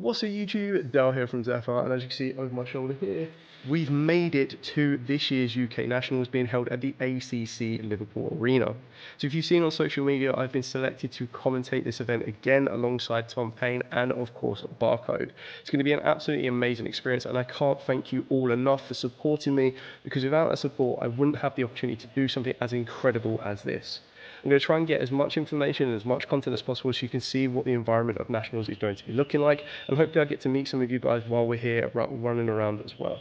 What's up YouTube, Dale here from Zephyr, and as you can see over my shoulder here, we've made it to this year's UK Nationals being held at the ACC Liverpool Arena. So if you've seen on social media, I've been selected to commentate this event again alongside Tom Payne and of course Barcode. It's going to be an absolutely amazing experience, and I can't thank you all enough for supporting me, because without that support I wouldn't have the opportunity to do something as incredible as this. I'm going to try and get as much information and as much content as possible so you can see what the environment of Nationals is going to be looking like, and hopefully I'll get to meet some of you guys while we're here running around as well.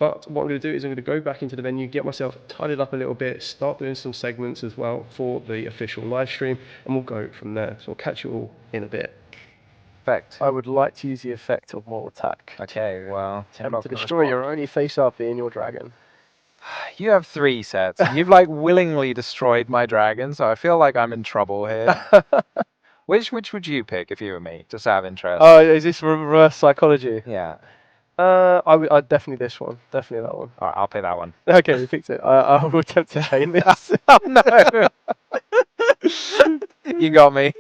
But what I'm going to do is I'm going to go back into the venue, get myself tidied up a little bit, start doing some segments as well for the official live stream, and we'll go from there. So I'll catch you all in a bit. Effect. I would like to use the effect of more attack. Okay, well, To destroy your only face up in your dragon. You have 3 sets. You've like willingly destroyed my dragon, so I feel like I'm in trouble here. Which would you pick if you were me? Just out of interest. Oh, is this reverse psychology? Yeah. I'd definitely this one. Definitely that one. Alright, I'll pick that one. Okay, you picked it. I will attempt to chain this. Oh no! You got me.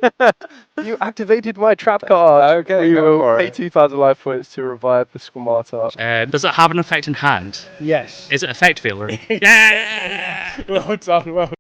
You activated my trap card. Okay, we go will for pay it. 2,000 life points to revive the Squamata. Does it have an effect in hand? Yes. Is it effect failure? Yeah! Well done, well.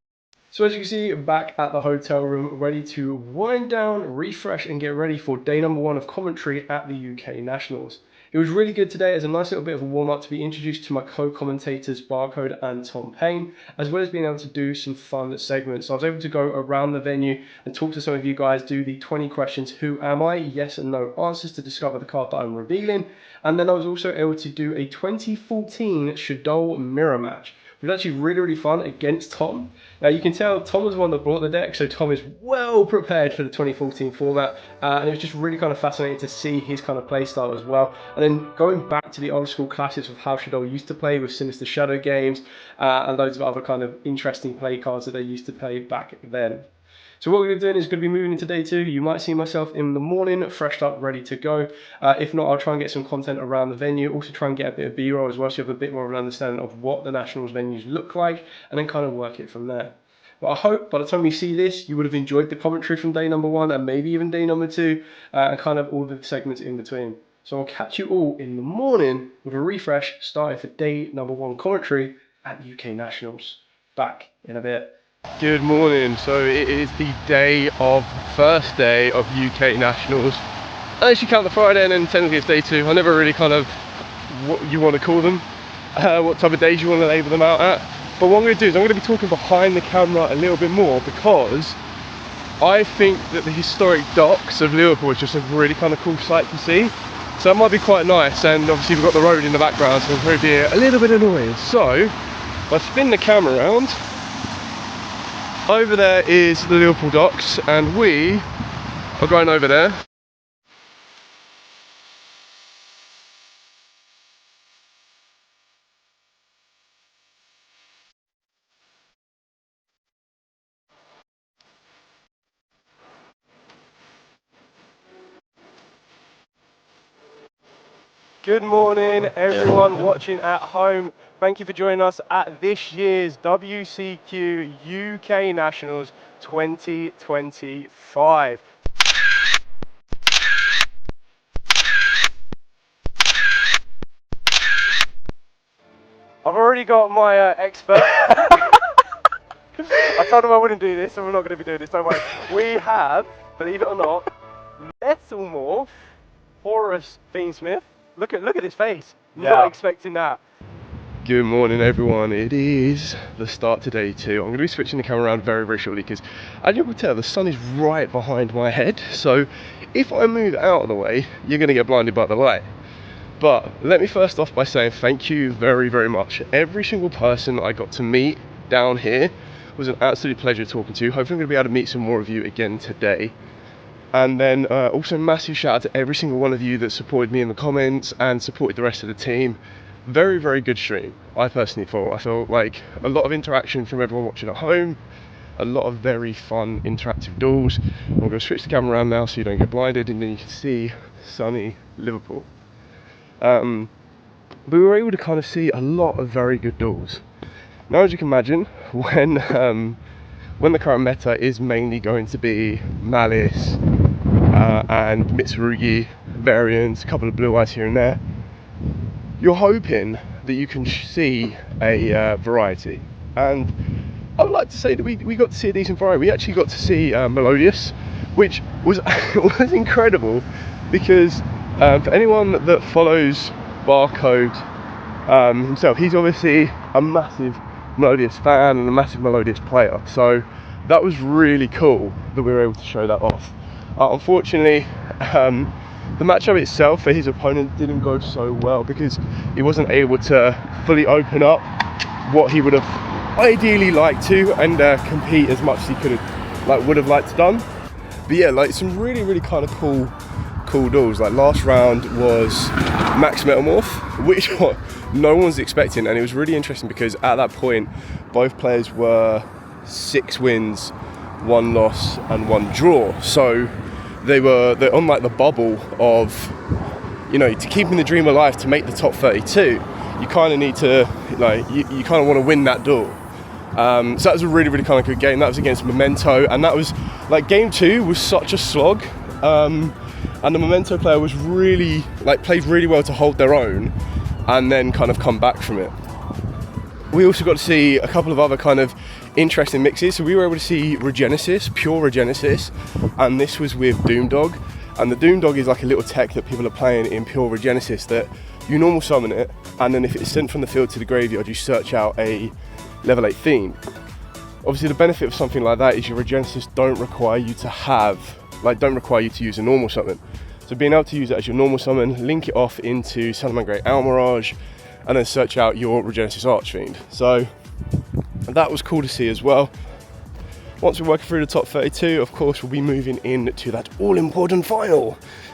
So as you can see, back at the hotel room, ready to wind down, refresh, and get ready for day number 1 of commentary at the UK Nationals. It was really good today as a nice little bit of a warm-up to be introduced to my co-commentators Barcode and Tom Payne, as well as being able to do some fun segments. So I was able to go around the venue and talk to some of you guys, do the 20 questions, who am I, yes and no answers to discover the card that I'm revealing, and then I was also able to do a 2014 Shadow mirror match. It was actually really fun against Tom. Now you can tell Tom was the one that brought the deck, so Tom is well prepared for the 2014 format, and it was just really kind of fascinating to see his kind of play style as well. And then going back to the old school classics of how Shadow used to play with Sinister Shadow games, and loads of other kind of interesting play cards that they used to play back then. So what we're doing is going to be moving into day 2. You might see myself in the morning, freshed up, ready to go. If not, I'll try and get some content around the venue. Also try and get a bit of B-roll as well, so you have a bit more of an understanding of what the Nationals venues look like, and then kind of work it from there. But I hope by the time you see this, you would have enjoyed the commentary from day number 1 and maybe even day number 2, and kind of all the segments in between. So I'll catch you all in the morning with a refresh starting for day number 1 commentary at UK Nationals. Back in a bit. Good morning. So it is the first day of UK Nationals. Unless you count the Friday, and then technically it's day 2. I never really kind of what you want to call them, what type of days you want to label them out at. But what I'm going to do is I'm going to be talking behind the camera a little bit more, because I think that the historic docks of Liverpool is just a really kind of cool sight to see. So that might be quite nice, and obviously we've got the road in the background, so it'll probably be a little bit annoying. So if I spin the camera around, over there is the Liverpool docks, and we are going over there. Good morning everyone watching at home. Thank you for joining us at this year's WCQ UK Nationals 2025. I've already got my expert. I told him I wouldn't do this, so we're not going to be doing this, don't worry. We have, believe it or not, Metalmorph Horus Fiendsmith. Look at his face. Yeah. Not expecting that. Good morning everyone, it is the start to day 2. I'm going to be switching the camera around very shortly, because as you can tell the sun is right behind my head, so if I move out of the way you're going to get blinded by the light. But let me first off by saying thank you very much. Every single person I got to meet down here was an absolute pleasure talking to. Hopefully I'm going to be able to meet some more of you again today. And then also massive shout out to every single one of you that supported me in the comments and supported the rest of the team. Very good stream, I personally thought. I felt like a lot of interaction from everyone watching at home, a lot of very fun interactive duels. I'm going to switch the camera around now so you don't get blinded, and then you can see sunny Liverpool. We were able to kind of see a lot of very good duels. Now as you can imagine, when the current meta is mainly going to be Malice and Mitsurugi variants, a couple of blue eyes here and there. You're hoping that you can see a variety, and I would like to say that we got to see a decent variety. We actually got to see Melodious, which was was incredible, because for anyone that follows Barcode himself, he's obviously a massive Melodious fan and a massive Melodious player, so that was really cool that we were able to show that off. Unfortunately, the matchup itself for his opponent didn't go so well, because he wasn't able to fully open up what he would have ideally liked to, and compete as much as he could have, would have liked to done. But yeah, like some really kind of cool duels. Like last round was Max Metamorph, which no one's expecting, and it was really interesting because at that point both players were 6 wins, 1 loss and 1 draw. So they're on like the bubble of, you know, to keeping the dream alive to make the top 32. You kind of need to, like, you kind of want to win that duel. So that was a really kind of good game. That was against Memento, and that was like game 2 was such a slog, and the Memento player was really played really well to hold their own and then kind of come back from it. We also got to see a couple of other kind of interesting mixes. So we were able to see Regenesis, pure Regenesis, and this was with Doomdog. And the Doomdog is like a little tech that people are playing in pure Regenesis, that you normal summon it, and then if it's sent from the field to the graveyard, you search out a level 8 Fiend. Obviously the benefit of something like that is your Regenesis don't require you to use a normal summon. So being able to use it as your normal summon, link it off into Salaman Great Almirage, and then search out your Regenesis Archfiend. So that was cool to see as well. Once we're working through the top 32, of course, we'll be moving into that all-important final,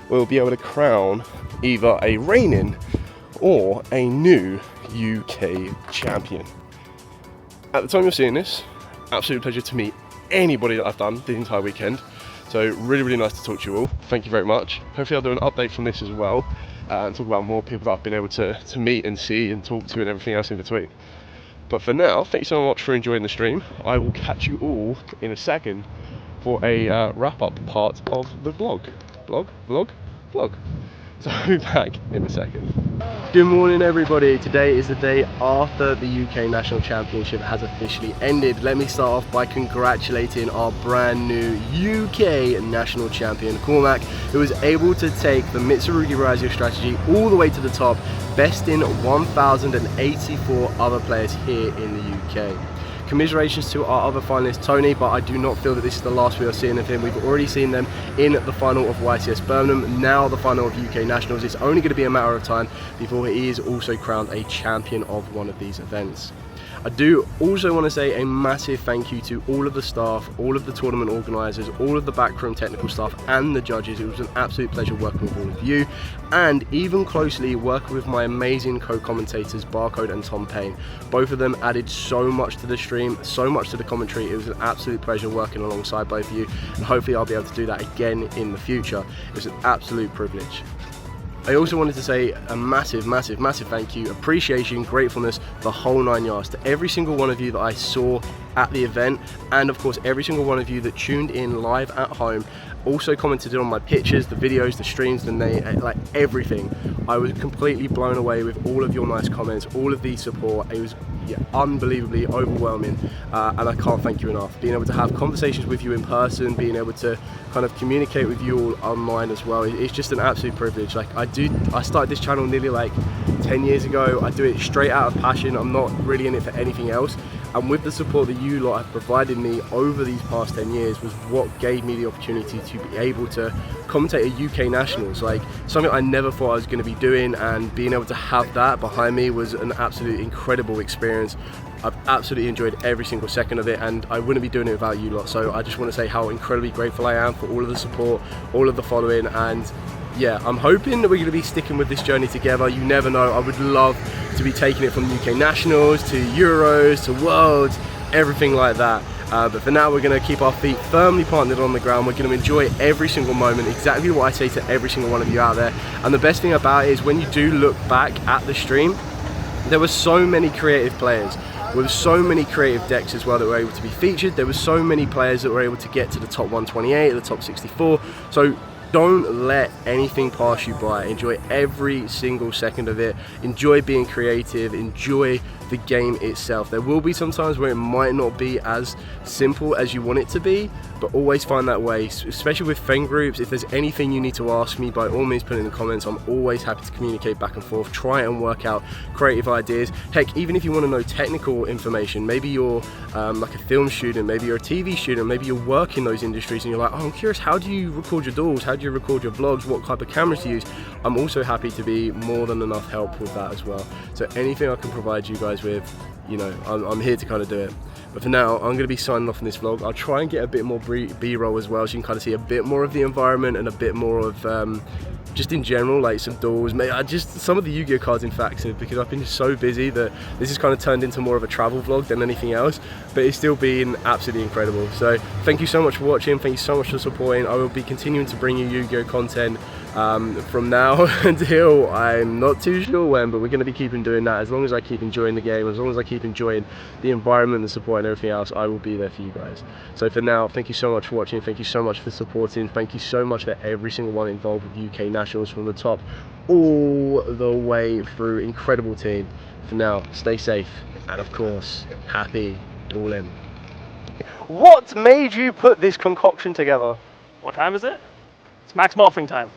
where we'll be able to crown either a reigning or a new UK champion. At the time you're seeing this, absolute pleasure to meet anybody that I've done the entire weekend. So really nice to talk to you all. Thank you very much. Hopefully I'll do an update from this as well, and talk about more people that I've been able to meet and see and talk to and everything else in between. But for now, thank you so much for enjoying the stream. I will catch you all in a second for a wrap-up part of the vlog. So I'll be back in a second. Good morning everybody. Today is the day after the UK National Championship has officially ended. Let me start off by congratulating our brand new UK National Champion, Cormac, who was able to take the Mitsurugi Rising strategy all the way to the top, besting 1,084 other players here in the UK. Commiserations to our other finalist Tony, but I do not feel that this is the last we are seeing of him. We've already seen them in the final of YCS Birmingham, now the final of UK Nationals. It's only going to be a matter of time before he is also crowned a champion of one of these events. I do also want to say a massive thank you to all of the staff, all of the tournament organisers, all of the backroom technical staff and the judges. It was an absolute pleasure working with all of you, and even closely working with my amazing co-commentators Barcode and Tom Payne. Both of them added so much to the stream, so much to the commentary. It was an absolute pleasure working alongside both of you, and hopefully I'll be able to do that again in the future. It was an absolute privilege. I also wanted to say a massive thank you, appreciation, gratefulness, the whole 9 yards to every single one of you that I saw at the event, and of course every single one of you that tuned in live at home, also commented on my pictures, the videos, the streams, like everything. I was completely blown away with all of your nice comments, all of the support. It was unbelievably overwhelming, and I can't thank you enough. Being able to have conversations with you in person, being able to kind of communicate with you all online as well, it's just an absolute privilege. Like I started this channel nearly like 10 years ago. I do it straight out of passion. I'm not really in it for anything else, and with the support that you lot have provided me over these past 10 years was what gave me the opportunity to be able to commentate a UK Nationals, like something I never thought I was going to be doing, and being able to have that behind me was an absolute incredible experience. I've absolutely enjoyed every single second of it, and I wouldn't be doing it without you lot. So I just want to say how incredibly grateful I am for all of the support, all of the following, and yeah, I'm hoping that we're going to be sticking with this journey together. You never know, I would love to be taking it from UK Nationals to Euros to Worlds, everything like that. But for now, we're going to keep our feet firmly planted on the ground. We're going to enjoy every single moment, exactly what I say to every single one of you out there. And the best thing about it is when you do look back at the stream, there were so many creative players with so many creative decks as well that were able to be featured. There were so many players that were able to get to the top 128, the top 64. So Don't let anything pass you by. Enjoy every single second of it. Enjoy being creative. Enjoy the game itself. There will be some times where it might not be as simple as you want it to be, but always find that way, especially with friend groups. If there's anything you need to ask me, by all means put it in the comments. I'm always happy to communicate back and forth, try and work out creative ideas. Heck, even if you want to know technical information, maybe you're like a film student, maybe you're a TV student, maybe you work in those industries and you're like, oh, I'm curious, how do you record your duels? How do you record your vlogs? What type of cameras to use? I'm also happy to be more than enough help with that as well. So anything I can provide you guys with, you know, I'm here to kind of do it. But for now, I'm going to be signing off in this vlog. I'll try and get a bit more B-roll as well, so you can kind of see a bit more of the environment and a bit more of just in general, like some duels, just some of the Yu-Gi-Oh cards in fact, because I've been so busy that this has kind of turned into more of a travel vlog than anything else, but it's still been absolutely incredible. So thank you so much for watching, thank you so much for supporting. I will be continuing to bring you Yu-Gi-Oh content from now until I'm not too sure when, but we're going to be keeping doing that. As long as I keep enjoying the game, as long as I keep enjoying the environment, the support and everything else, I will be there for you guys. So for now, thank you so much for watching, thank you so much for supporting, thank you so much for every single one involved with UK Nationals from the top all the way through. Incredible team. For now, stay safe and of course, happy all in. What made you put this concoction together? What time is it? It's max morphing time.